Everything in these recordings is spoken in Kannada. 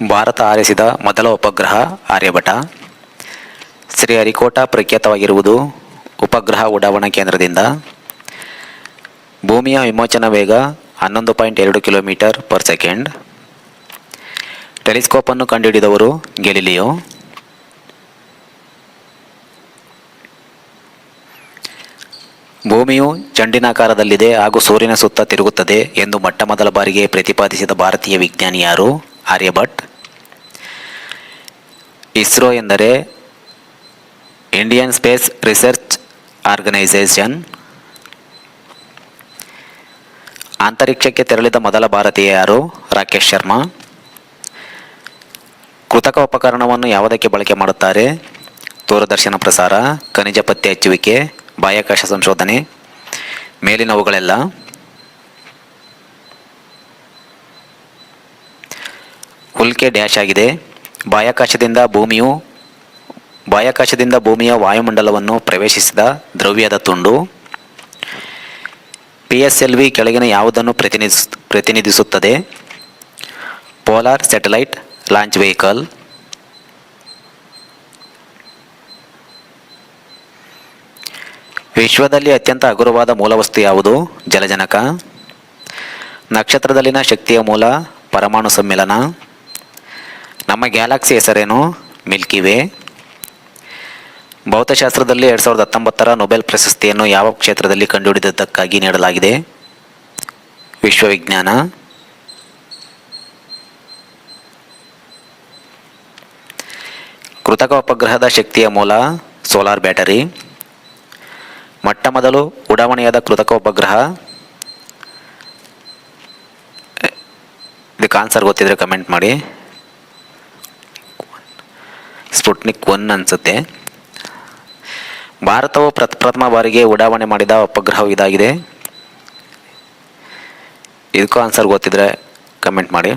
ಭಾರತ ಆರಿಸಿದ ಮೊದಲ ಉಪಗ್ರಹ ಆರ್ಯಭಟ. ಶ್ರೀಹರಿಕೋಟ ಪ್ರಖ್ಯಾತವಾಗಿರುವುದು ಉಪಗ್ರಹ ಉಡಾವಣಾ ಕೇಂದ್ರದಿಂದ. ಭೂಮಿಯ ವಿಮೋಚನಾ ವೇಗ 11.2 ಕಿಲೋಮೀಟರ್ ಪರ್ ಸೆಕೆಂಡ್. ಟೆಲಿಸ್ಕೋಪನ್ನು ಕಂಡುಹಿಡಿದವರು ಗೆಲಿಲಿಯೋ. ಭೂಮಿಯು ಚೆಂಡಿನಾಕಾರದಲ್ಲಿದೆ ಹಾಗೂ ಸೂರ್ಯನ ಸುತ್ತ ತಿರುಗುತ್ತದೆ ಎಂದು ಮೊಟ್ಟಮೊದಲ ಬಾರಿಗೆ ಪ್ರತಿಪಾದಿಸಿದ ಭಾರತೀಯ ವಿಜ್ಞಾನಿ ಯಾರು? ಆರ್ಯಭಟ್. ಇಸ್ರೋ ಎಂದರೆ ಇಂಡಿಯನ್ ಸ್ಪೇಸ್ ರಿಸರ್ಚ್ ಆರ್ಗನೈಸೇಷನ್. ಅಂತರಿಕ್ಷಕ್ಕೆ ತೆರಳಿದ ಮೊದಲ ಭಾರತೀಯ ಯಾರು? ರಾಕೇಶ್ ಶರ್ಮಾ. ಕೃತಕ ಉಪಕರಣವನ್ನು ಯಾವುದಕ್ಕೆ ಬಳಕೆ ಮಾಡುತ್ತಾರೆ? ದೂರದರ್ಶನ ಪ್ರಸಾರ, ಖನಿಜ ಪತ್ತೆ ಹಚ್ಚುವಿಕೆ, ಬಾಹ್ಯಾಕಾಶ ಸಂಶೋಧನೆ, ಮೇಲಿನವುಗಳೆಲ್ಲ. ಉಲ್ಕೆ ಡ್ಯಾಶ್ ಆಗಿದೆ. ಬಾಹ್ಯಾಕಾಶದಿಂದ ಭೂಮಿಯ ವಾಯುಮಂಡಲವನ್ನು ಪ್ರವೇಶಿಸಿದ ದ್ರವ್ಯದ ತುಂಡು. PSLV ಕೆಳಗಿನ ಯಾವುದನ್ನು ಪ್ರತಿನಿಧಿಸುತ್ತದೆ? Polar satellite launch vehicle. ವಿಶ್ವದಲ್ಲಿ ಅತ್ಯಂತ ಹಗುರವಾದ ಮೂಲವಸ್ತು ಯಾವುದು? ಜಲಜನಕ. ನಕ್ಷತ್ರದಲ್ಲಿನ ಶಕ್ತಿಯ ಮೂಲ ಪರಮಾಣು ಸಮ್ಮಿಲನ. ನಮ್ಮ ಗ್ಯಾಲಕ್ಸಿ ಹೆಸರೇನು? Milky way. ಭೌತಶಾಸ್ತ್ರದಲ್ಲಿ 2019 ನೊಬೆಲ್ ಪ್ರಶಸ್ತಿಯನ್ನು ಯಾವ ಕ್ಷೇತ್ರದಲ್ಲಿ ಕಂಡುಹಿಡಿದದ್ದಕ್ಕಾಗಿ ನೀಡಲಾಗಿದೆ? ವಿಶ್ವವಿಜ್ಞಾನ. ಕೃತಕ ಉಪಗ್ರಹದ ಶಕ್ತಿಯ ಮೂಲ ಸೋಲಾರ್ ಬ್ಯಾಟರಿ. ಮೊಟ್ಟಮೊದಲು ಉಡಾವಣೆಯಾದ ಕೃತಕ ಉಪಗ್ರಹ. ಇದಕ್ಕೆ ಆನ್ಸರ್ ಗೊತ್ತಿದ್ರೆ ಕಮೆಂಟ್ ಮಾಡಿ. ಸ್ಪುಟ್ನಿಕ್ 1 ಅನ್ಸುತ್ತೆ. ಭಾರತವು ಪ್ರಥಮ ಬಾರಿಗೆ ಉಡಾವಣೆ ಮಾಡಿದ ಉಪಗ್ರಹವು ಇದಾಗಿದೆ. ಇದಕ್ಕೂ ಆನ್ಸರ್ ಗೊತ್ತಿದ್ರೆ ಕಮೆಂಟ್ ಮಾಡಿ.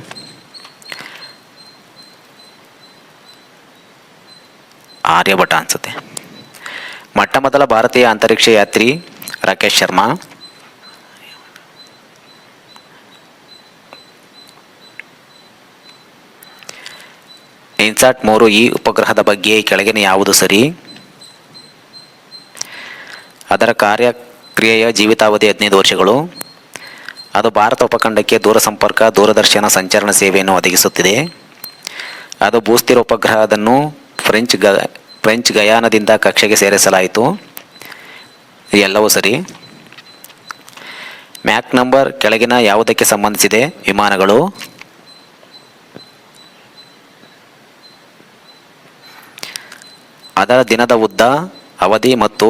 ಆರ್ಯಭಟ ಅನ್ಸುತ್ತೆ. ಮೊಟ್ಟಮೊದಲ ಭಾರತೀಯ ಅಂತರಿಕ್ಷ ಯಾತ್ರಿ ರಾಕೇಶ್ ಶರ್ಮಾ. ಇನ್ಸಾಟ್ 3 ಈ ಉಪಗ್ರಹದ ಬಗ್ಗೆ ಕೆಳಗಿನ ಯಾವುದು ಸರಿ? ಅದರ ಕಾರ್ಯಕ್ರಿಯೆಯ ಜೀವಿತಾವಧಿ 15 ವರ್ಷಗಳು. ಅದು ಭಾರತ ಉಪಖಂಡಕ್ಕೆ ದೂರಸಂಪರ್ಕ, ದೂರದರ್ಶನ ಸಂಚರಣ ಸೇವೆಯನ್ನು ಒದಗಿಸುತ್ತಿದೆ. ಅದು ಭೂಸ್ಥಿರ ಉಪಗ್ರಹ. ಅದನ್ನು ಫ್ರೆಂಚ್ ಗಯಾನದಿಂದ ಕಕ್ಷೆಗೆ ಸೇರಿಸಲಾಯಿತು. ಎಲ್ಲವೂ ಸರಿ. ಮ್ಯಾಕ್ ನಂಬರ್ ಕೆಳಗಿನ ಯಾವುದಕ್ಕೆ ಸಂಬಂಧಿಸಿದೆ? ವಿಮಾನಗಳು. ಅದರ ದಿನದ ಉದ್ದ, ಅವಧಿ ಮತ್ತು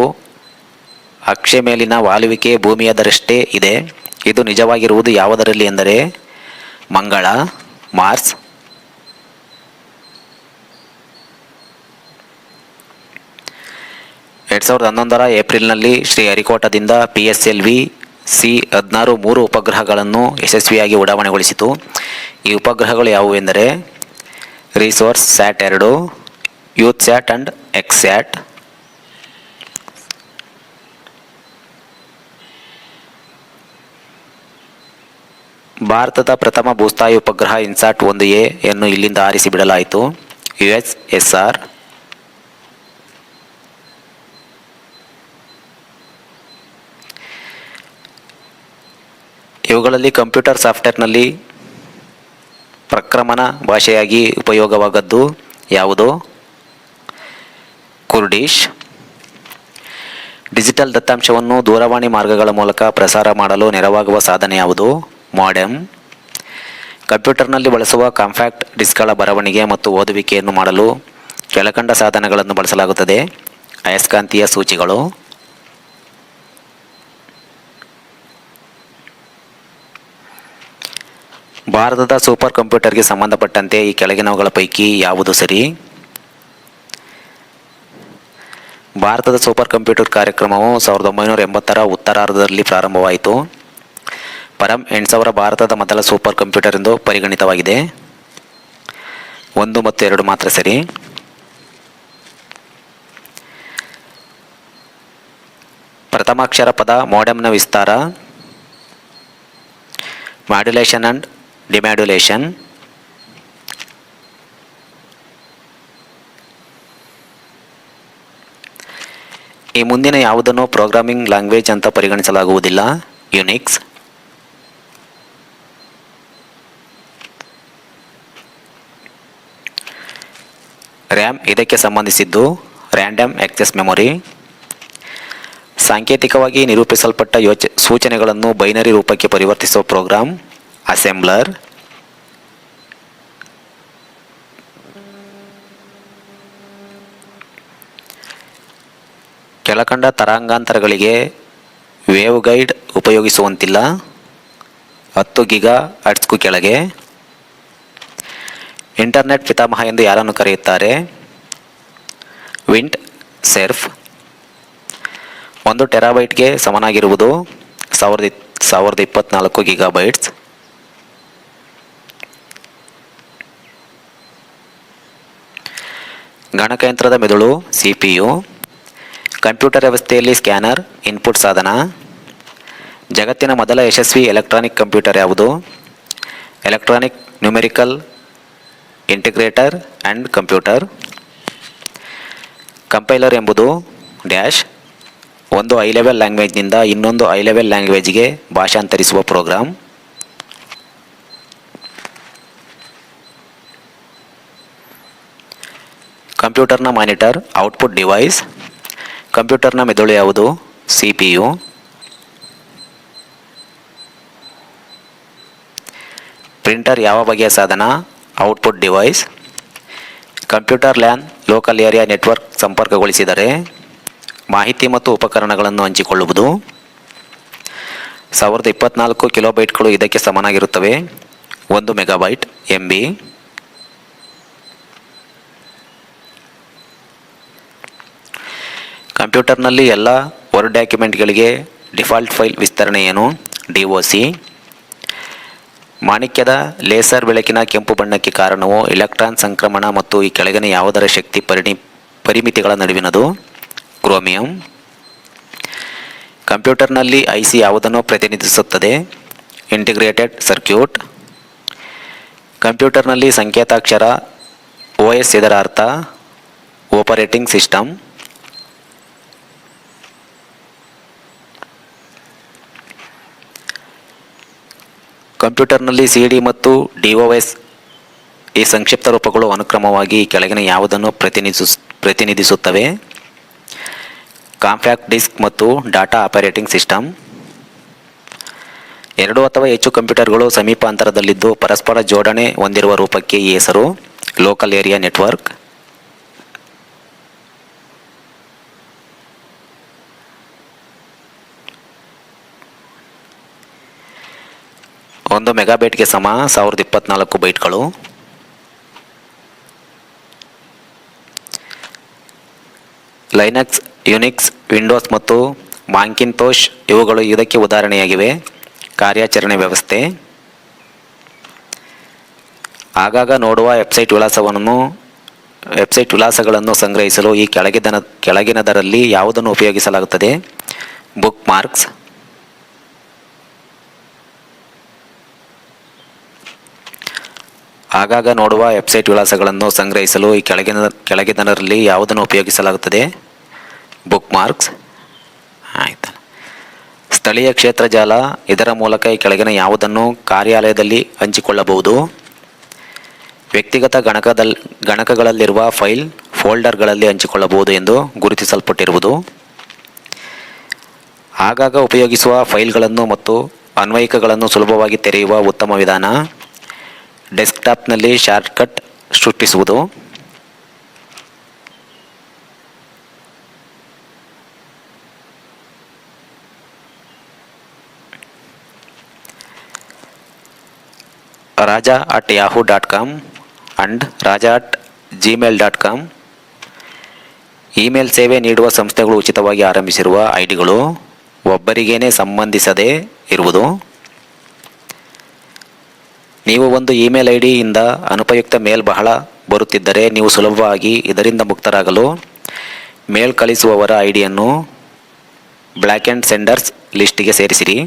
ಅಕ್ಷೆ ಮೇಲಿನ ವಾಲುವಿಕೆ ಭೂಮಿಯದರಷ್ಟೇ ಇದೆ. ಇದು ನಿಜವಾಗಿರುವುದು ಯಾವುದರಲ್ಲಿ ಎಂದರೆ ಮಂಗಳ, ಮಾರ್ಸ್. ಏಪ್ರಿಲ್ನಲ್ಲಿ ಶ್ರೀಹರಿಕೋಟದಿಂದ PSLV C-16 3 ಉಪಗ್ರಹಗಳನ್ನು ಯಶಸ್ವಿಯಾಗಿ ಉಡಾವಣೆಗೊಳಿಸಿತು. ಈ ಉಪಗ್ರಹಗಳು ಯಾವುವು ಎಂದರೆ resource sat 2, youth sat and X sat. ಭಾರತದ ಪ್ರಥಮ ಭೂಸ್ಥಾಯಿ ಉಪಗ್ರಹ ಇನ್ಸಾಟ್ 1A ಯನ್ನು ಇಲ್ಲಿಂದ ಆರಿಸಿ ಬಿಡಲಾಯಿತು. USSR. ಇವುಗಳಲ್ಲಿ ಕಂಪ್ಯೂಟರ್ ಸಾಫ್ಟ್ವೇರ್ನಲ್ಲಿ ಪ್ರಕ್ರಮಣ ಭಾಷೆಯಾಗಿ ಉಪಯೋಗವಾಗದ್ದು ಯಾವುದು? ಕುರ್ಡಿಶ್. ಡಿಜಿಟಲ್ ದತ್ತಾಂಶವನ್ನು ದೂರವಾಣಿ ಮಾರ್ಗಗಳ ಮೂಲಕ ಪ್ರಸಾರ ಮಾಡಲು ನೆರವಾಗುವ ಸಾಧನ ಯಾವುದು? ಮಾಡೆಮ್. ಕಂಪ್ಯೂಟರ್ನಲ್ಲಿ ಬಳಸುವ ಕಾಂಪ್ಯಾಕ್ಟ್ ಡಿಸ್ಕ್ಗಳ ಬರವಣಿಗೆ ಮತ್ತು ಓದುವಿಕೆಯನ್ನು ಮಾಡಲು ಕೆಳಕಂಡ ಸಾಧನಗಳನ್ನು ಬಳಸಲಾಗುತ್ತದೆ. ಅಯಸ್ಕಾಂತೀಯ ಸೂಚಿಗಳು. ಭಾರತದ ಸೂಪರ್ ಕಂಪ್ಯೂಟರ್ಗೆ ಸಂಬಂಧಪಟ್ಟಂತೆ ಈ ಕೆಳಗಿನವುಗಳ ಪೈಕಿ ಯಾವುದು ಸರಿ? ಭಾರತದ ಸೂಪರ್ ಕಂಪ್ಯೂಟರ್ ಕಾರ್ಯಕ್ರಮವು 1980ರ ಉತ್ತರಾರ್ಧದಲ್ಲಿ ಪ್ರಾರಂಭವಾಯಿತು. ಪರಂ 8000 ಭಾರತದ ಮೊದಲ ಸೂಪರ್ ಕಂಪ್ಯೂಟರ್ ಎಂದು ಪರಿಗಣಿತವಾಗಿದೆ. 1 ಮತ್ತು 2 ಮಾತ್ರ ಸರಿ. ಪ್ರಥಮಾಕ್ಷರ ಪದ ಮೋಡೆಮ್ನ ವಿಸ್ತಾರ ಮಾಡ್ಯುಲೇಷನ್ ಅಂಡ್ ಡಿಮ್ಯಾಡ್ಯುಲೇಷನ್. ಈ ಮುಂದಿನ ಯಾವುದನ್ನು ಪ್ರೋಗ್ರಾಮಿಂಗ್ ಲ್ಯಾಂಗ್ವೇಜ್ ಅಂತ ಪರಿಗಣಿಸಲಾಗುವುದಿಲ್ಲ. ಯುನಿಕ್ಸ್. ರ್ಯಾಮ್ ಇದಕ್ಕೆ ಸಂಬಂಧಿಸಿದ್ದು ರ್ಯಾಂಡಮ್ ಆಕ್ಸೆಸ್ ಮೆಮೊರಿ. ಸಾಂಕೇತಿಕವಾಗಿ ನಿರೂಪಿಸಲ್ಪಟ್ಟ ಸೂಚನೆಗಳನ್ನು ಬೈನರಿ ರೂಪಕ್ಕೆ ಪರಿವರ್ತಿಸುವ ಪ್ರೋಗ್ರಾಂ ಅಸೆಂಬ್ಲರ್. ಕೆಳಕಂಡ ತರಂಗಾಂತರಗಳಿಗೆ ವೇವ್ ಗೈಡ್ ಉಪಯೋಗಿಸುವಂತಿಲ್ಲ. 10 ಗಿಗಾ ಹರ್ಟ್ಜ್ಗೂ ಕೆಳಗೆ. ಇಂಟರ್ನೆಟ್ ಪಿತಾಮಹ ಎಂದು ಯಾರನ್ನು ಕರೆಯುತ್ತಾರೆ? ವಿಂಟ್ ಸೆರ್ಫ್. 1 ಟೆರಾಬೈಟ್ಗೆ ಸಮನಾಗಿರುವುದು 1024 ಗಿಗಾಬೈಟ್ಸ್. ಗಣಕಯಂತ್ರದ ಮೆದುಳು CPU. ಕಂಪ್ಯೂಟರ್ ವ್ಯವಸ್ಥೆಯಲ್ಲಿ ಸ್ಕ್ಯಾನರ್ ಇನ್ಪುಟ್ ಸಾಧನ. ಜಗತ್ತಿನ ಮೊದಲ ಯಶಸ್ವಿ ಎಲೆಕ್ಟ್ರಾನಿಕ್ ಕಂಪ್ಯೂಟರ್ ಯಾವುದು? Electronic numerical integrator and computer. Compiler ಎಂಬುದು ಡ್ಯಾಶ್ ಒಂದು ಹೈ ಲೆವೆಲ್ ಲ್ಯಾಂಗ್ವೇಜ್ನಿಂದ ಇನ್ನೊಂದು ಹೈ ಲೆವೆಲ್ ಲ್ಯಾಂಗ್ವೇಜ್ಗೆ ಭಾಷಾಂತರಿಸುವ ಪ್ರೋಗ್ರಾಂ. ಕಂಪ್ಯೂಟರ್ನ ಮಾನಿಟರ್ ಔಟ್ಪುಟ್ ಡಿವೈಸ್. ಕಂಪ್ಯೂಟರ್ನ ಮೆದುಳು ಯಾವುದು? CPU. ಪ್ರಿಂಟರ್ ಯಾವ ಬಗೆಯ ಸಾಧನ? Output device. Computer LAN local area network ಸಂಪರ್ಕಗೊಳಿಸಿದರೆ ಮಾಹಿತಿ ಮತ್ತು ಉಪಕರಣಗಳನ್ನು ಹಂಚಿಕೊಳ್ಳುವುದು. 1024 ಕಿಲೋಬೈಟ್ಗಳು ಇದಕ್ಕೆ ಸಮನಾಗಿರುತ್ತವೆ. 1 ಮೆಗಾಬೈಟ್ MB. ಕಂಪ್ಯೂಟರ್ನಲ್ಲಿ ಎಲ್ಲ ವರ್ಡ್ ಡಾಕ್ಯುಮೆಂಟ್ಗಳಿಗೆ ಡಿಫಾಲ್ಟ್ ಫೈಲ್ ವಿಸ್ತರಣೆ ಏನು? DOC. ಮಾಣಿಕ್ಯದ ಲೇಸರ್ ಬೆಳಕಿನ ಕೆಂಪು ಬಣ್ಣಕ್ಕೆ ಕಾರಣವು ಎಲೆಕ್ಟ್ರಾನ್ ಸಂಕ್ರಮಣ ಮತ್ತು ಈ ಕೆಳಗಿನ ಯಾವುದರ ಶಕ್ತಿ ಪರಿಮಿತಿಗಳ ನಡುವಿನದು? ಕ್ರೋಮಿಯಂ. ಕಂಪ್ಯೂಟರ್ನಲ್ಲಿ IC ಯಾವುದನ್ನು ಪ್ರತಿನಿಧಿಸುತ್ತದೆ? Integrated circuit. ಕಂಪ್ಯೂಟರ್ನಲ್ಲಿ ಸಂಕೇತಾಕ್ಷರ OS ಇದರ ಅರ್ಥ? Operating system. ಕಂಪ್ಯೂಟರ್ನಲ್ಲಿ CD ಮತ್ತು DOS ಈ ಸಂಕ್ಷಿಪ್ತ ರೂಪಗಳು ಅನುಕ್ರಮವಾಗಿ ಕೆಳಗಿನ ಯಾವುದನ್ನು ಪ್ರತಿನಿಧಿಸುತ್ತವೆ? ಕಾಂಪ್ಯಾಕ್ಟ್ ಡಿಸ್ಕ್ ಮತ್ತು ಡಾಟಾ ಆಪರೇಟಿಂಗ್ ಸಿಸ್ಟಮ್. 2 ಅಥವಾ ಹೆಚ್ಚು ಕಂಪ್ಯೂಟರ್ಗಳು ಸಮೀಪ ಅಂತರದಲ್ಲಿದ್ದು ಪರಸ್ಪರ ಜೋಡಣೆ ಹೊಂದಿರುವ ರೂಪಕ್ಕೆ ಈ ಹೆಸರು ಲೋಕಲ್ ಏರಿಯಾ ನೆಟ್ವರ್ಕ್. ಒಂದು ಮೆಗಾಬೈಟ್ಗೆ ಸಮ 1024 ಬೈಟ್ಗಳು. ಲೈನಕ್ಸ್, ಯುನಿಕ್ಸ್, ವಿಂಡೋಸ್ ಮತ್ತು ಮಾಕಿಂತೋಶ್ ಇವುಗಳು ಇದಕ್ಕೆ ಉದಾಹರಣೆಯಾಗಿವೆ. ಕಾರ್ಯಾಚರಣೆ ವ್ಯವಸ್ಥೆ. ಆಗಾಗ ನೋಡುವ ವೆಬ್ಸೈಟ್ ವಿಳಾಸಗಳನ್ನು ಸಂಗ್ರಹಿಸಲು ಈ ಕೆಳಗಿನದರಲ್ಲಿ ಯಾವುದನ್ನು ಉಪಯೋಗಿಸಲಾಗುತ್ತದೆ? Book marks. ಆಗಾಗ ನೋಡುವ ವೆಬ್ಸೈಟ್ ವಿಳಾಸಗಳನ್ನು ಸಂಗ್ರಹಿಸಲು ಈ ಕೆಳಗಿನದರಲ್ಲಿ ಯಾವುದನ್ನು ಉಪಯೋಗಿಸಲಾಗುತ್ತದೆ? Book marks. ಆಯಿತು. ಸ್ಥಳೀಯ ಕ್ಷೇತ್ರ ಜಾಲ. ಇದರ ಮೂಲಕ ಈ ಕೆಳಗಿನ ಯಾವುದನ್ನು ಕಾರ್ಯಾಲಯದಲ್ಲಿ ಹಂಚಿಕೊಳ್ಳಬಹುದು? ವ್ಯಕ್ತಿಗತ ಗಣಕಗಳಲ್ಲಿರುವ ಫೈಲ್ ಫೋಲ್ಡರ್ಗಳಲ್ಲಿ ಹಂಚಿಕೊಳ್ಳಬಹುದು ಎಂದು ಗುರುತಿಸಲ್ಪಟ್ಟಿರುವುದು. ಆಗಾಗ ಉಪಯೋಗಿಸುವ ಫೈಲ್ಗಳನ್ನು ಮತ್ತು ಅನ್ವಯಿಕಗಳನ್ನು ಸುಲಭವಾಗಿ ತೆರೆಯುವ ಉತ್ತಮ ವಿಧಾನ ಡೆಸ್ಕ್ಟಾಪ್ನಲ್ಲಿ ಶಾರ್ಟ್ಕಟ್ ಸೃಷ್ಟಿಸುವುದು. raja@yahoo.com and raja@gmail.com. ಇಮೇಲ್ ಸೇವೆ ನೀಡುವ ಸಂಸ್ಥೆಗಳು ಉಚಿತವಾಗಿ ಆರಂಭಿಸಿರುವ ಐಡಿಗಳು ಒಬ್ಬರಿಗೇನೆ ಸಂಬಂಧಿಸದೇ ಇರುವುದು. ನೀವು ಒಂದು ಇಮೇಲ್ ID ಯಿಂದ ಅನುಪಯುಕ್ತ ಮೇಲ್ ಬಹಳ ಬರುತ್ತಿದ್ದರೆ ನೀವು ಸುಲಭವಾಗಿ ಇದರಿಂದ ಮುಕ್ತರಾಗಲು ಮೇಲ್ ಕಳಿಸುವವರ ಐಡಿಯನ್ನು ಬ್ಲಾಕೆಂಡ್ ಸೆಂಡರ್ಸ್ ಲಿಸ್ಟಿಗೆ ಸೇರಿಸಿರಿ.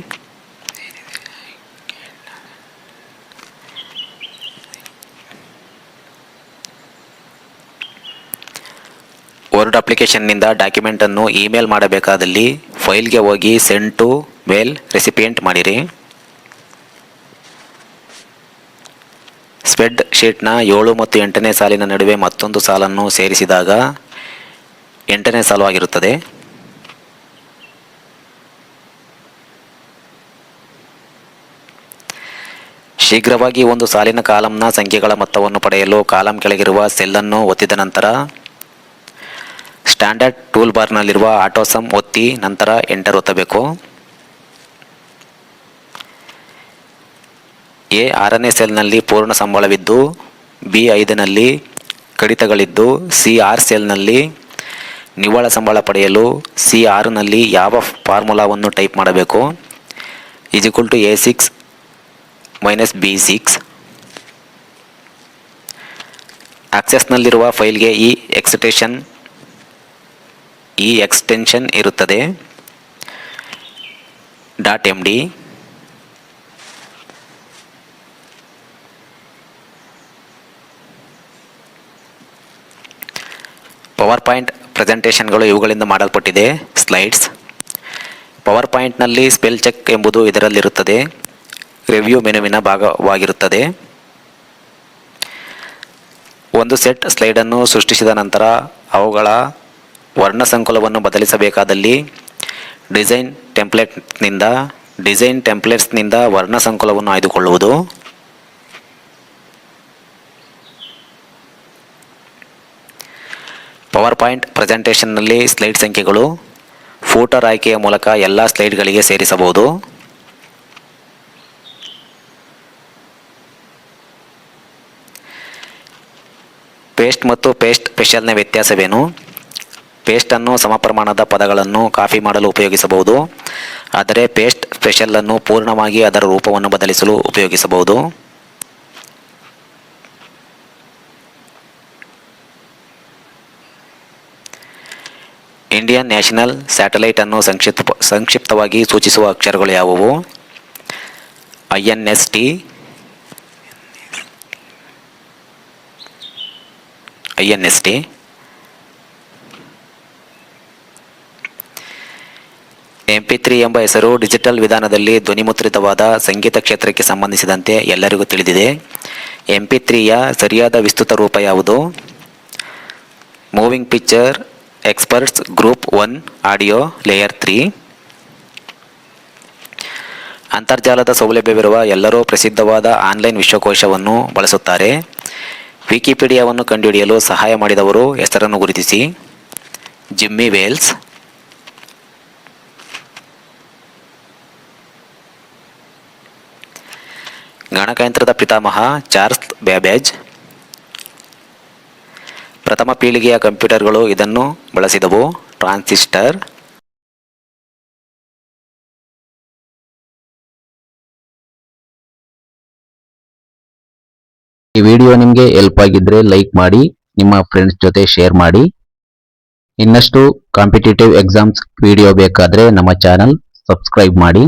ವರ್ಡ್ ಅಪ್ಲಿಕೇಶನ್ನಿಂದ ಡಾಕ್ಯುಮೆಂಟನ್ನು ಇಮೇಲ್ ಮಾಡಬೇಕಾದಲ್ಲಿ ಫೈಲ್ಗೆ ಹೋಗಿ ಸೆಂಡ್ ಟು ಮೇಲ್ ರೆಸಿಪಿಯೆಂಟ್ ಮಾಡಿರಿ. ಸ್ಪ್ರೆಡ್ ಶೀಟ್ನ 7 ಮತ್ತು 8ನೇ ಸಾಲಿನ ನಡುವೆ ಮತ್ತೊಂದು ಸಾಲನ್ನು ಸೇರಿಸಿದಾಗ 8ನೇ ಸಾಲು ಆಗಿರುತ್ತದೆ. ಶೀಘ್ರವಾಗಿ ಒಂದು ಸಾಲಿನ ಕಾಲಂನ ಸಂಖ್ಯೆಗಳ ಮೊತ್ತವನ್ನು ಪಡೆಯಲು ಕಾಲಂ ಕೆಳಗಿರುವ ಸೆಲ್ಲನ್ನು ಒತ್ತಿದ ನಂತರ ಸ್ಟ್ಯಾಂಡರ್ಡ್ ಟೂಲ್ ಬಾರ್ನಲ್ಲಿರುವ ಆಟೋ ಸಮ್ ಒತ್ತಿ ನಂತರ ಎಂಟರ್ ಒತ್ತಬೇಕು. ಎ 6ನೇ ಸೆಲ್ನಲ್ಲಿ ಪೂರ್ಣ ಸಂಬಳವಿದ್ದು ಬಿ 5ನಲ್ಲಿ ಕಡಿತಗಳಿದ್ದು ಸಿ 6 ಸೆಲ್ನಲ್ಲಿ ನಿವ್ವಳ ಸಂಬಳ ಪಡೆಯಲು ಸಿ 6ನಲ್ಲಿ ಯಾವ ಫಾರ್ಮುಲಾವನ್ನು ಟೈಪ್ ಮಾಡಬೇಕು. A6 - B6. ಆಕ್ಸೆಸ್ನಲ್ಲಿರುವ ಫೈಲ್ಗೆ ಈ ಎಕ್ಸ್ಟೆನ್ಷನ್ ಇರುತ್ತದೆ. .md. ಪವರ್ ಪಾಯಿಂಟ್ ಪ್ರೆಸೆಂಟೇಷನ್ಗಳು ಇವುಗಳಿಂದ ಮಾಡಲ್ಪಟ್ಟಿದೆ. ಸ್ಲೈಡ್ಸ್. ಪವರ್ ಪಾಯಿಂಟ್ನಲ್ಲಿ ಸ್ಪೆಲ್ ಚೆಕ್ ಎಂಬುದು ಇದರಲ್ಲಿರುತ್ತದೆ. ರಿವ್ಯೂ ಮೆನುವಿನ ಭಾಗವಾಗಿರುತ್ತದೆ. ಒಂದು ಸೆಟ್ ಸ್ಲೈಡನ್ನು ಸೃಷ್ಟಿಸಿದ ನಂತರ ಅವುಗಳ ವರ್ಣ ಸಂಕುಲವನ್ನು ಬದಲಿಸಬೇಕಾದಲ್ಲಿ ಡಿಸೈನ್ ಟೆಂಪ್ಲೇಟ್ಸ್ನಿಂದ ವರ್ಣ ಸಂಕುಲವನ್ನು ಆಯ್ದುಕೊಳ್ಳುವುದು. ಪವರ್ ಪಾಯಿಂಟ್ ಪ್ರೆಸೆಂಟೇಷನ್ನಲ್ಲಿ ಸ್ಲೈಡ್ ಸಂಖ್ಯೆಗಳು ಫೂಟರ್ ಆಯ್ಕೆಯ ಮೂಲಕ ಎಲ್ಲ ಸ್ಲೈಡ್ಗಳಿಗೆ ಸೇರಿಸಬಹುದು. ಪೇಸ್ಟ್ ಮತ್ತು ಪೇಸ್ಟ್ ಸ್ಪೆಷಲ್ನ ವ್ಯತ್ಯಾಸವೇನು? ಪೇಸ್ಟನ್ನು ಸಮಪ್ರಮಾಣದ ಪದಗಳನ್ನು ಕಾಪಿ ಮಾಡಲು ಉಪಯೋಗಿಸಬಹುದು, ಆದರೆ ಪೇಸ್ಟ್ ಸ್ಪೆಷಲನ್ನು ಪೂರ್ಣವಾಗಿ ಅದರ ರೂಪವನ್ನು ಬದಲಿಸಲು ಉಪಯೋಗಿಸಬಹುದು. ಇಂಡಿಯನ್ ನ್ಯಾಷನಲ್ ಸ್ಯಾಟಲೈಟ್ ಅನ್ನು ಸಂಕ್ಷಿಪ್ತವಾಗಿ ಸೂಚಿಸುವ ಅಕ್ಷರಗಳು ಯಾವುವು? INST, MP3 ಎಂಬ ಹೆಸರು ಡಿಜಿಟಲ್ ವಿಧಾನದಲ್ಲಿ ಧ್ವನಿಮುದ್ರಿತವಾದ ಸಂಗೀತ ಕ್ಷೇತ್ರಕ್ಕೆ ಸಂಬಂಧಿಸಿದಂತೆ ಎಲ್ಲರಿಗೂ ತಿಳಿದಿದೆ. MP3ಯ ಸರಿಯಾದ ವಿಸ್ತೃತ ರೂಪ ಯಾವುದು? Moving picture experts group 1 audio layer 3. ಅಂತರ್ಜಾಲದ ಸೌಲಭ್ಯವಿರುವ ಎಲ್ಲರೂ ಪ್ರಸಿದ್ಧವಾದ ಆನ್ಲೈನ್ ವಿಶ್ವಕೋಶವನ್ನು ಬಳಸುತ್ತಾರೆ. ವಿಕಿಪೀಡಿಯಾವನ್ನು ಕಂಡುಹಿಡಿಯಲು ಸಹಾಯ ಮಾಡಿದವರು ಹೆಸರನ್ನು ಗುರುತಿಸಿ. Jimmy Wales. ಗಣಕಯಂತ್ರದ ಪಿತಾಮಹ ಚಾರ್ಲ್ಸ್ ಬ್ಯಾಬೇಜ್. ಪ್ರಥಮ ಪೀಳಿಗೆಯ ಕಂಪ್ಯೂಟರ್ಗಳು ಇದನ್ನು ಬಳಸಿದವು. ಟ್ರಾನ್ಸಿಸ್ಟರ್. ಈ ವಿಡಿಯೋ ನಿಮಗೆ ಹೆಲ್ಪ್ ಆಗಿದ್ರೆ ಲೈಕ್ ಮಾಡಿ, ನಿಮ್ಮ ಫ್ರೆಂಡ್ಸ್ ಜೊತೆ ಶೇರ್ ಮಾಡಿ. ಇನ್ನಷ್ಟು ಕಾಂಪಿಟೇಟಿವ್ ಎಕ್ಸಾಮ್ಸ್ ವಿಡಿಯೋ ಬೇಕಾದ್ರೆ ನಮ್ಮ ಚಾನಲ್ ಸಬ್ಸ್ಕ್ರೈಬ್ ಮಾಡಿ.